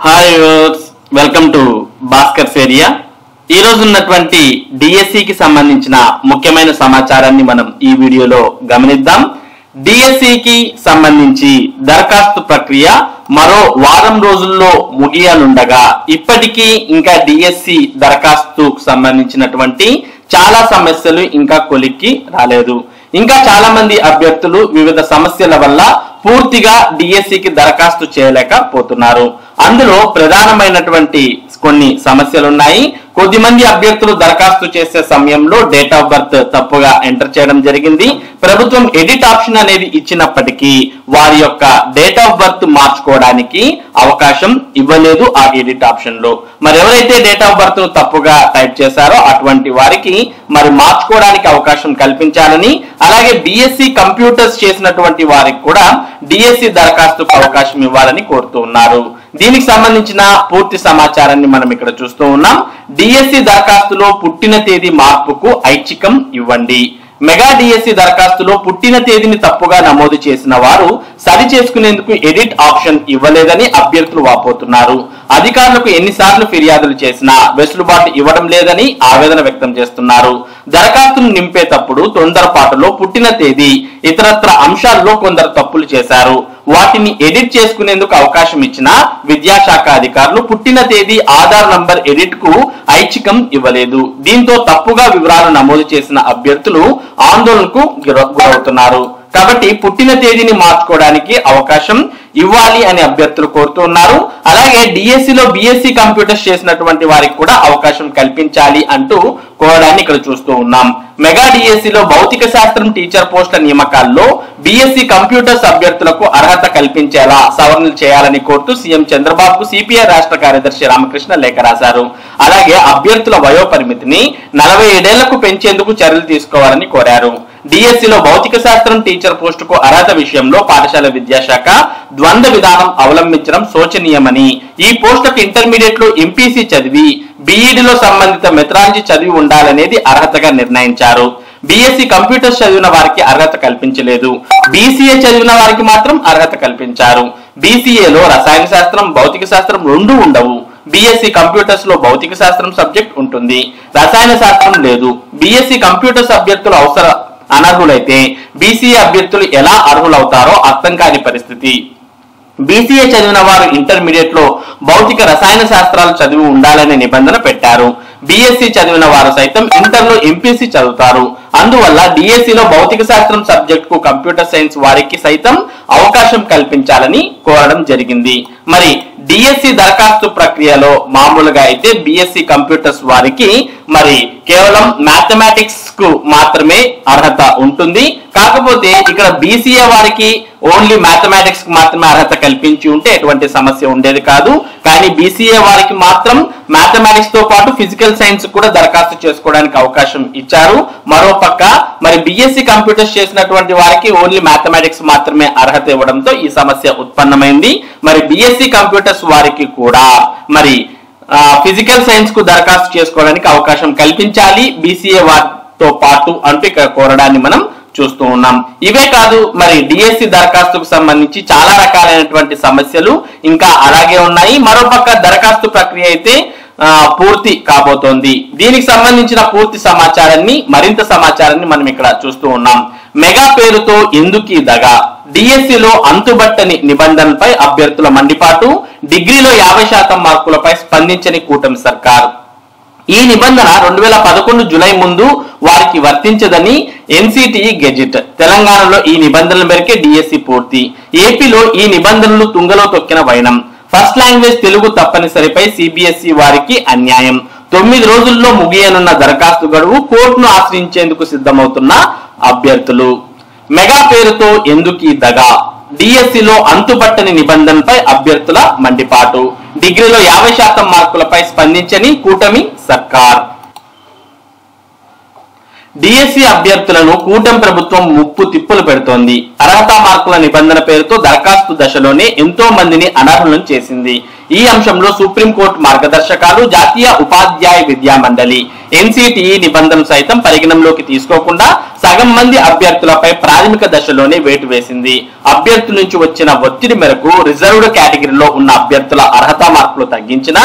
Hi viewers, welcome to Bhaskar area. ఈ రోజు ఉన్నటువంటి డిఎస్సికి సంబంధించిన ముఖ్యమైన సమాచారాన్ని మనం ఈ వీడియోలో గమనిద్దాం. డిఎస్సికి సంబంధించి దరఖాస్తు ప్రక్రియ మరో వారం రోజుల్లో ముగియనుండగా ఇప్పటికీ ఇంకా డిఎస్సి దరఖాస్తుకు సంబంధించినటువంటి చాలా సమస్యలు ఇంకా కొలిక్కి రాలేదు. ఇంకా చాలా మంది అభ్యర్థులు వివిధ సమస్యల వల్ల పూర్తిగా డిఎస్సికి దరఖాస్తు చేయలేకపోతున్నారు. అందులో ప్రధానమైనటువంటి కొన్ని సమస్యలు ఉన్నాయి. కొద్దిమంది అభ్యర్థులు దరఖాస్తు చేసే సమయంలో డేట్ ఆఫ్ బర్త్ తప్పుగా ఎంటర్ చేయడం జరిగింది. ప్రభుత్వం ఎడిట్ ఆప్షన్ అనేది ఇచ్చినప్పటికీ వారి యొక్క డేట్ ఆఫ్ బర్త్ మార్చుకోవడానికి అవకాశం ఇవ్వలేదు ఆ ఎడిట్ ఆప్షన్ లో. మరి ఎవరైతే డేట్ ఆఫ్ బర్త్ తప్పుగా టైప్ చేశారో అటువంటి వారికి మరి మార్చుకోవడానికి అవకాశం కల్పించాలని, అలాగే బిఎస్సి కంప్యూటర్స్ చేసినటువంటి వారికి కూడా డిఎస్సి దరఖాస్తుకు అవకాశం ఇవ్వాలని కోరుతూ ఉన్నారు. దీనికి సంబంధించిన పూర్తి సమాచారాన్ని మనం ఇక్కడ చూస్తూ ఉన్నాం. డిఎస్సి దరఖాస్తులో పుట్టిన తేదీ మార్పుకు ఐచ్ఛికం ఇవ్వండి. మెగా డిఎస్సి దరఖాస్తులో పుట్టిన తేదీని తప్పుగా నమోదు చేసిన వారు సరి చేసుకునేందుకు ఎడిట్ ఆప్షన్ ఇవ్వలేదని అభ్యర్థులు వాపోతున్నారు. అధికారులకు ఎన్నిసార్లు ఫిర్యాదులు చేసినా వెసులుబాటు ఇవ్వడం లేదని ఆవేదన వ్యక్తం చేస్తున్నారు. దరఖాస్తును నింపేటప్పుడు తొందరపాటులో పుట్టిన తేదీ ఇతరత్ర అంశాల్లో కొందరు తప్పులు చేశారు. వాటిని ఎడిట్ చేసుకునేందుకు అవకాశం ఇచ్చిన విద్యాశాఖ అధికారులు పుట్టిన తేదీ ఆధార్ నంబర్ ఎడిట్ కు ఐచ్ఛికం ఇవ్వలేదు. దీంతో తప్పుగా వివరాలు నమోదు చేసిన అభ్యర్థులు ఆందోళనకు గురవుతున్నారు. కాబట్టి పుట్టిన తేదీని మార్చుకోవడానికి అవకాశం ఇవ్వాలి అని అభ్యర్థులు కోరుతున్నారు. అలాగే డిఎస్సిలో బిఎస్సి కంప్యూటర్స్ చేసినటువంటి వారికి కూడా అవకాశం కల్పించాలి అంటూ కోరడాన్ని ఇక్కడ చూస్తూ ఉన్నాం. మెగా డిఎస్సిలో భౌతిక శాస్త్రం టీచర్ పోస్టుల నియామకాల్లో బిఎస్సి కంప్యూటర్స్ అభ్యర్థులకు అర్హత కల్పించేలా సవరణలు చేయాలని కోరుతూ సీఎం చంద్రబాబుకు సిపిఐ రాష్ట్ర కార్యదర్శి రామకృష్ణ లేఖ రాశారు. అలాగే అభ్యర్థుల వయో పరిమితిని 47 ఏళ్లకు పెంచేందుకు చర్యలు తీసుకోవాలని కోరారు. డిఎస్సిలో భౌతిక శాస్త్రం టీచర్ పోస్టుకు అర్హత విషయంలో పాఠశాల విద్యాశాఖ ద్వంద్వ విధానం అవలంబించడం శోచనీయమని, ఈ పోస్టుకు ఇంటర్మీడియట్ లో ఎంపీసీ చదివి బీఈడీలో సంబంధిత మెథడాలజీ చదివి ఉండాలనేది అర్హతగా నిర్ణయించారు. బిఎస్సి కంప్యూటర్స్ చదివిన వారికి అర్హత కల్పించలేదు. బీసీఏ చదివిన వారికి మాత్రం అర్హత కల్పించారు. బీసీఏలో రసాయన శాస్త్రం, భౌతిక శాస్త్రం రెండూ ఉండవు. బిఎస్సి కంప్యూటర్స్ లో భౌతిక శాస్త్రం సబ్జెక్ట్ ఉంటుంది, రసాయన శాస్త్రం లేదు. బిఎస్సి కంప్యూటర్స్ అభ్యర్థులు అనర్హులైతే బీసీఏ అభ్యర్థులు ఎలా అర్హులవుతారో అర్థం కాని పరిస్థితి. బీసీఏ చదివిన వారు ఇంటర్మీడియట్ లో భౌతిక రసాయన శాస్త్రాలు చదివి ఉండాలనే నిబంధన పెట్టారు. బిఎస్సి చదివిన వారు సైతం ఇంటర్ లో ఎంపీసీ చదువుతారు. అందువల్ల డిఎస్సిలో భౌతిక శాస్త్రం సబ్జెక్ట్ కు కంప్యూటర్ సైన్స్ వారికి సైతం అవకాశం కల్పించాలని కోరడం జరిగింది. మరి డిఎస్సి దరఖాస్తు ప్రక్రియలో మామూలుగా అయితే బిఎస్సి కంప్యూటర్స్ వారికి మరి కేవలం మ్యాథమెటిక్స్ కు మాత్రమే అర్హత ఉంటుంది. కాకపోతే ఇక్కడ బీసీఏ వారికి ఓన్లీ మ్యాథమెటిక్స్ కు మాత్రమే అర్హత కల్పించి ఉంటే ఎటువంటి సమస్య ఉండేది కాదు. కానీ బీసీఏ వారికి మాత్రం మ్యాథమెటిక్స్ తో పాటు ఫిజికల్ సైన్స్ కూడా దరఖాస్తు చేసుకోవడానికి అవకాశం ఇచ్చారు. మరోపక్క మరి బిఎస్సి కంప్యూటర్స్ చేసినటువంటి వారికి ఓన్లీ మ్యాథమెటిక్స్ మాత్రమే అర్హత ఇవ్వడంతో ఈ సమస్య ఉత్పన్నమైంది. మరి బిఎస్సి కంప్యూటర్స్ వారికి కూడా మరి ఫిజికల్ సైన్స్ కు దరఖాస్తు చేసుకోవడానికి అవకాశం కల్పించాలి బీసీఏ వారితో పాటు అంటూ ఇక్కడ కోరడాన్ని మనం చూస్తూ ఉన్నాం. ఇవే కాదు, మరి డిఎస్సి దరఖాస్తుకు సంబంధించి చాలా రకాలైనటువంటి సమస్యలు ఇంకా అలాగే ఉన్నాయి. మరోపక్క దరఖాస్తు ప్రక్రియ అయితే పూర్తి కాబోతోంది. దీనికి సంబంధించిన పూర్తి సమాచారాన్ని మరింత సమాచారాన్ని మనం ఇక్కడ చూస్తూ ఉన్నాం. మెగా పేరుతో ఎందుకు దగా, డిఎస్సిలో అంతుబట్టని నిబంధనలపై అభ్యర్థుల మండిపాటు, డిగ్రీలో 50% మార్కులపై స్పందించని కూటమి సర్కార్. ఈ నిబంధన 2011 జూలై ముందు వారికి వర్తించదని ఎన్సిటిఈ గెజిట్. తెలంగాణలో ఈ నిబంధనల మేరకే డిఎస్సి పూర్తి. ఏపీలో ఈ నిబంధనలు తుంగలో తొక్కిన వైనం. ఫస్ట్ లాంగ్వేజ్ తెలుగు తప్పనిసరిపై సిబిఎస్ఈ వారికి అన్యాయం. 9 రోజుల్లో ముగియనున్న దరఖాస్తు గడువు, కోర్టును ఆశ్రయించేందుకు సిద్ధమవుతున్న అభ్యర్థులు. మెగా పేరుతో ఎందుకు దగా, డిఎస్సిలో అంతుపట్టని నిబంధనపై అభ్యర్థుల మండిపాటు, డిగ్రీలో 50% మార్కులపై స్పందించని కూటమి సర్కార్. డిఎస్సి అభ్యర్థులను కూటమి ప్రభుత్వం ముప్పు తిప్పులు పెడుతోంది. అర్హత మార్కుల నిబంధన పేరుతో దరఖాస్తు దశలోనే ఎంతో మందిని అనర్హులను చేసింది. ఈ అంశంలో సుప్రీంకోర్టు మార్గదర్శకాలు, జాతీయ ఉపాధ్యాయ విద్యా మండలి NCTE నిబంధనలు సైతం పరిగణనలోకి తీసుకోకుండా సగం మంది అభ్యర్థులపై ప్రాథమిక దశలోనే వేటు వేసింది. అభ్యర్థుల నుంచి వచ్చిన ఒత్తిడి మేరకు రిజర్వ్డ్ కేటగిరీలో ఉన్న అభ్యర్థుల అర్హత మార్కులు తగ్గించిన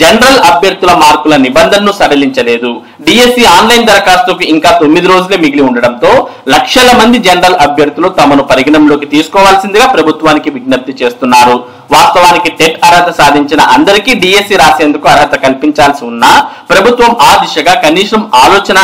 జనరల్ అభ్యర్థుల మార్కుల నిబంధనను సడలించలేదు. డిఎస్సి ఆన్లైన్ దరఖాస్తుకు ఇంకా 9 రోజులే మిగిలి ఉండడంతో లక్షల మంది జనరల్ అభ్యర్థులు తమను పరిగణనలోకి తీసుకోవాల్సిందిగా ప్రభుత్వానికి విజ్ఞప్తి చేస్తున్నారు. వాస్తవానికి టెట్ అర్హత సాధించిన అందరికీ డిఎస్సి రాసేందుకు అర్హత కల్పించాల్సి ఉన్నా ప్రభుత్వం ఆ దిశగా కనీసం ఆలోచన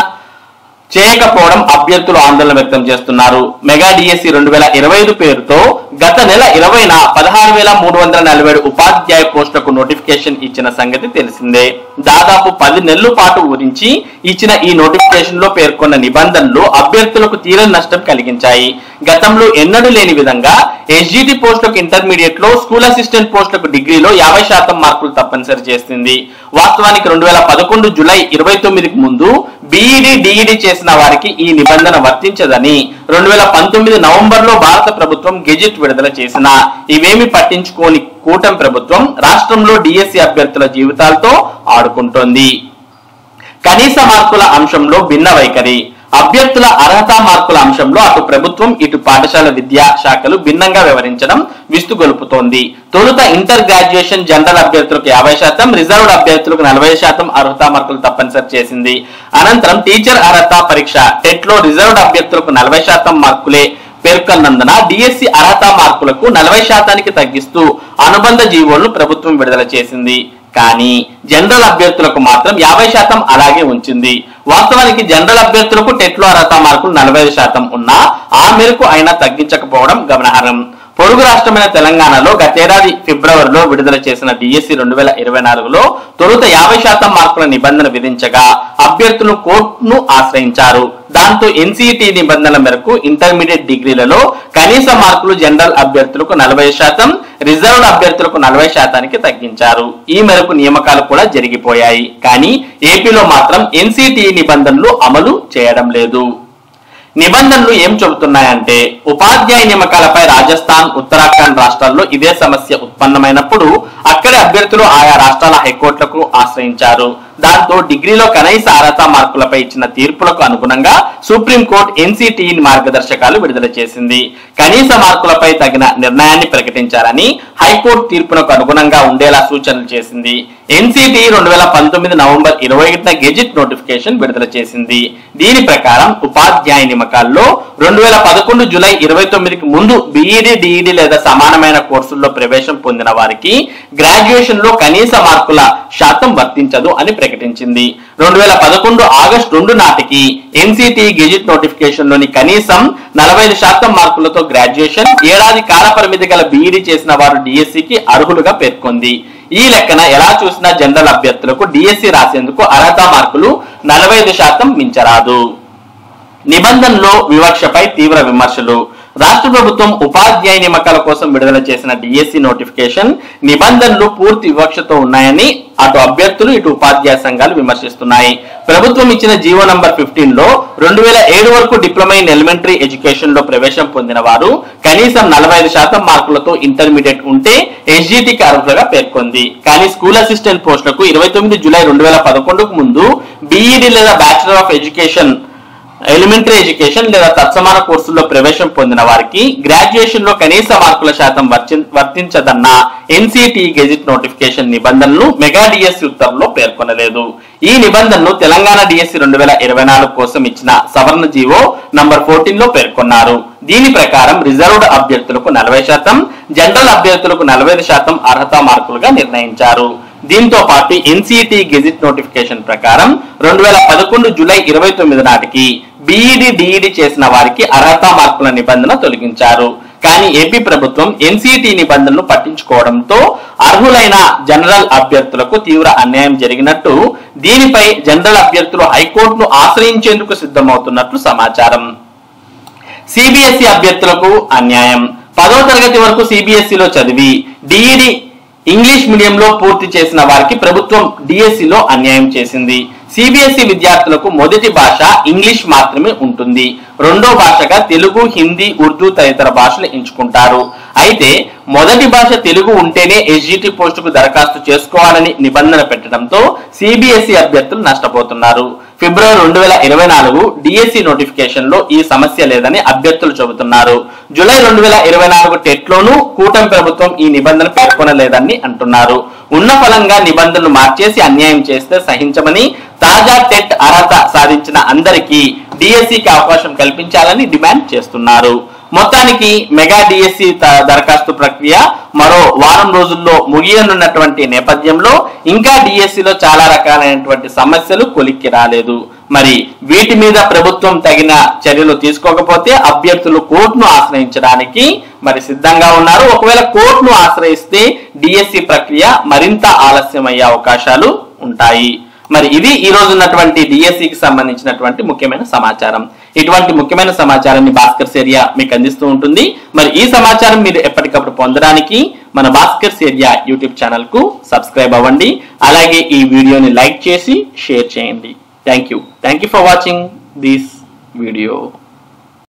చేయకపోవడం అభ్యర్థులు ఆందోళన వ్యక్తం చేస్తున్నారు. మెగా డిఎస్సి 2025 పేరుతో గత నెల 20న 16,347 ఉపాధ్యాయ పోస్టులకు నోటిఫికేషన్ ఇచ్చిన సంగతి తెలిసిందే. దాదాపు 10 నెలల పాటు ఊరించి ఇచ్చిన ఈ నోటిఫికేషన్ లో పేర్కొన్న నిబంధనలు అభ్యర్థులకు తీరని నష్టం కలిగించాయి. గతంలో ఎన్నడూ లేని విధంగా SGT పోస్టులకు ఇంటర్మీడియట్ లో, స్కూల్ అసిస్టెంట్ పోస్టులకు డిగ్రీలో 50% మార్కులు తప్పనిసరి చేసింది. వాస్తవానికి 2011 జూలై 29కి ముందు BEd, DED చేసిన వారికి ఈ నిబంధన వర్తించదని 2019 నవంబర్లో భారత ప్రభుత్వం గెజిట్ విడుదల చేసిన ఇవేమి పట్టించుకోని కూటమి ప్రభుత్వం రాష్ట్రంలో డిఎస్సి అభ్యర్థుల జీవితాలతో ఆడుకుంటోంది. కనీస మార్కుల అంశంలో భిన్న వైఖరి. అభ్యర్థుల అర్హత మార్కుల అంశంలో అటు ప్రభుత్వం, ఇటు పాఠశాల విద్యా శాఖలు భిన్నంగా వ్యవహరించడం విస్తుగొలుపుతోంది. తొలుత ఇంటర్ గ్రాడ్యుయేషన్ జనరల్ అభ్యర్థులకు 50%, రిజర్వ్డ్ అభ్యర్థులకు 40% అర్హత మార్కులు తప్పనిసరి చేసింది. అనంతరం టీచర్ అర్హత పరీక్ష టెట్ లో రిజర్వ్డ్ అభ్యర్థులకు 40% మార్కులే పేర్కొన్నందున డిఎస్సి అర్హత మార్కులకు 40%కి తగ్గిస్తూ అనుబంధ జీవోలను ప్రభుత్వం విడుదల చేసింది. కానీ జనరల్ అభ్యర్థులకు మాత్రం 50% అలాగే ఉంచింది. వాస్తవానికి జనరల్ అభ్యర్థులకు టెట్ లో అర్హత మార్కులు 45% ఉన్నా ఆ మేరకు అయినా తగ్గించకపోవడం గమనార్హం. పొరుగు రాష్ట్రమైన తెలంగాణలో గతేడాది ఫిబ్రవరిలో విడుదల చేసిన డిఎస్సి 2024లో తొలుత 50% మార్కుల నిబంధన విధించగా అభ్యర్థులు కోర్టును ఆశ్రయించారు. దాంతో NCET నిబంధనల మేరకు ఇంటర్మీడియట్ డిగ్రీలలో కనీస మార్కులు జనరల్ అభ్యర్థులకు 40%, రిజర్వ్డ్ అభ్యర్థులకు 40%కి తగ్గించారు. ఈ మేరకు నియామకాలు కూడా జరిగిపోయాయి. కానీ ఏపీలో మాత్రం NCET నిబంధనలు అమలు చేయడం లేదు. నిబంధనలు ఏం చెబుతున్నాయంటే, ఉపాధ్యాయ నియామకాలపై రాజస్థాన్, ఉత్తరాఖండ్ రాష్ట్రాల్లో ఇదే సమస్య ఉత్పన్నమైనప్పుడు అక్కడి అభ్యర్థులు ఆయా రాష్ట్రాల హైకోర్టులకు ఆశ్రయించారు. దాంతో డిగ్రీలో కనీస అర్హత మార్కులపై ఇచ్చిన తీర్పులకు అనుగుణంగా సుప్రీంకోర్టు NCET మార్గదర్శకాలు విడుదల చేసింది. కనీస మార్కులపై తగిన నిర్ణయాన్ని ప్రకటించాలని హైకోర్టు తీర్పునకు అనుగుణంగా ఉండేలా సూచనలు చేసింది. NCET 2019 నవంబర్ 21న గెజిట్ నోటిఫికేషన్ విడుదల చేసింది. దీని ప్రకారం ఉపాధ్యాయ నియామకాల్లో 2011 జూలై 29కి ముందు BEd, DED లేదా సమానమైన కోర్సుల్లో ప్రవేశం పొందిన వారికి గ్రాడ్యుయేషన్ లో కనీస మార్కుల శాతం వర్తించదు అని ప్రకటించింది. 2011 ఆగస్టు 2 నాటికి NCET గెజిట్ నోటిఫికేషన్ లోని కనీసం 45% మార్కులతో గ్రాడ్యుయేషన్, ఏడాది కాల పరిమితి గల BEd చేసిన వారు డిఎస్సికి అర్హులుగా పేర్కొంది. ఈ లెక్కన ఎలా చూసినా జనరల్ అభ్యర్థులకు డిఎస్సి రాసేందుకు అర్హత మార్కులు 45% మించరాదు. నిబంధనలో వివక్షపై తీవ్ర విమర్శలు. రాష్ట్ర ప్రభుత్వం ఉపాధ్యాయ నియామకాల కోసం విడుదల చేసిన డిఎస్సి నోటిఫికేషన్ నిబంధనలు పూర్తి వివక్షతో ఉన్నాయని అటు అభ్యర్థులు, ఇటు ఉపాధ్యాయ సంఘాలు విమర్శిస్తున్నాయి. ప్రభుత్వం ఇచ్చిన జీవో నంబర్ 15లో 2007 వరకు డిప్లొమా ఇన్ ఎలిమెంటరీ ఎడ్యుకేషన్ లో ప్రవేశం పొందిన వారు కనీసం 45% మార్కులతో ఇంటర్మీడియట్ ఉంటే SGTకి అర్హులుగా పేర్కొంది. కానీ స్కూల్ అసిస్టెంట్ పోస్టులకు 29 జూలై 2011కు ముందు BEd లేదా bachelor of education elementary education లేదా తత్సమాన కోర్సుల్లో ప్రవేశం పొందిన వారికి గ్రాడ్యుయేషన్ లో కనీస మార్కుల శాతం వర్తించదన్న NCET గెజిట్ నోటిఫికేషన్ నిబంధనలు మెగా డిఎస్సి ఉత్తర్వులో పేర్కొనలేదు. ఈ నిబంధనను తెలంగాణ డిఎస్సి 2024 కోసం ఇచ్చిన సవరణ జీవో నంబర్ 14లో పేర్కొన్నారు. దీని ప్రకారం రిజర్వ్డ్ అభ్యర్థులకు 40%, జనరల్ అభ్యర్థులకు 45% అర్హత మార్కులుగా నిర్ణయించారు. దీంతో పాటు NCET గెజిట్ నోటిఫికేషన్ ప్రకారం 2011 జూలై 29 నాటికి BEd, DED చేసిన వారికి అర్హత మార్కుల నిబంధన తొలగించారు. కానీ ఏపీ ప్రభుత్వం NCET నిబంధనలు పట్టించుకోవడంతో అర్హులైన జనరల్ అభ్యర్థులకు తీవ్ర అన్యాయం జరిగినట్టు, దీనిపై జనరల్ అభ్యర్థులు హైకోర్టును ఆశ్రయించేందుకు సిద్ధమవుతున్నట్లు సమాచారం. CBSE అభ్యర్థులకు అన్యాయం. 10వ తరగతి వరకు CBSEలో చదివి DED ఇంగ్లీష్ మీడియంలో పూర్తి చేసిన వారికి ప్రభుత్వం డిఎస్సిలో అన్యాయం చేసింది. సిబిఎస్ఈ విద్యార్థులకు మొదటి భాష ఇంగ్లీష్ మాత్రమే ఉంటుంది. రెండో భాషగా తెలుగు, హిందీ, ఉర్దూ తదితర భాషలు ఎంచుకుంటారు. అయితే మొదటి భాష తెలుగు ఉంటేనే ఎస్జిటి పోస్టుకు దరఖాస్తు చేసుకోవాలని నిబంధన పెట్టడంతో సిబిఎస్ఈ అభ్యర్థులు నష్టపోతున్నారు. ఫిబ్రవరి 2024 డిఎస్సి నోటిఫికేషన్ లో ఈ సమస్య లేదని అభ్యర్థులు చెబుతున్నారు. జూలై 2024 టెట్ లోనూ కూటమి ప్రభుత్వం ఈ నిబంధన పేర్కొనలేదని అంటున్నారు. ఉన్న ఫలంగా నిబంధనలు మార్చేసి అన్యాయం చేస్తే సహించమని, తాజా టెట్ అర్హత సాధించిన అందరికీ డిఎస్సికి అవకాశం కల్పించాలని డిమాండ్ చేస్తున్నారు. మొత్తానికి మెగా డిఎస్సి దరఖాస్తు ప్రక్రియ మరో వారం రోజుల్లో ముగియనున్నటువంటి నేపథ్యంలో ఇంకా డిఎస్సిలో చాలా రకాలైనటువంటి సమస్యలు కొలిక్కి రాలేదు. మరి వీటి మీద ప్రభుత్వం తగిన చర్యలు తీసుకోకపోతే అభ్యర్థులు కోర్టును ఆశ్రయించడానికి మరి సిద్ధంగా ఉన్నారు. ఒకవేళ కోర్టును ఆశ్రయిస్తే డిఎస్సి ప్రక్రియ మరింత ఆలస్యం అయ్యే అవకాశాలు ఉంటాయి. మరి ఇది ఈ రోజు ఉన్నటువంటి డిఎస్సికి సంబంధించినటువంటి ముఖ్యమైన సమాచారం. ఇటువంటి ముఖ్యమైన సమాచారాన్ని భాస్కర్స్ ఏరియా మీకు అందిస్తూ ఉంటుంది. మరి ఈ సమాచారం మీరు ఎప్పటికప్పుడు పొందడానికి మన భాస్కర్స్ ఏరియా యూట్యూబ్ ఛానల్ కు సబ్స్క్రైబ్ అవ్వండి. అలాగే ఈ వీడియోని లైక్ చేసి షేర్ చేయండి. Thank you for watching this video.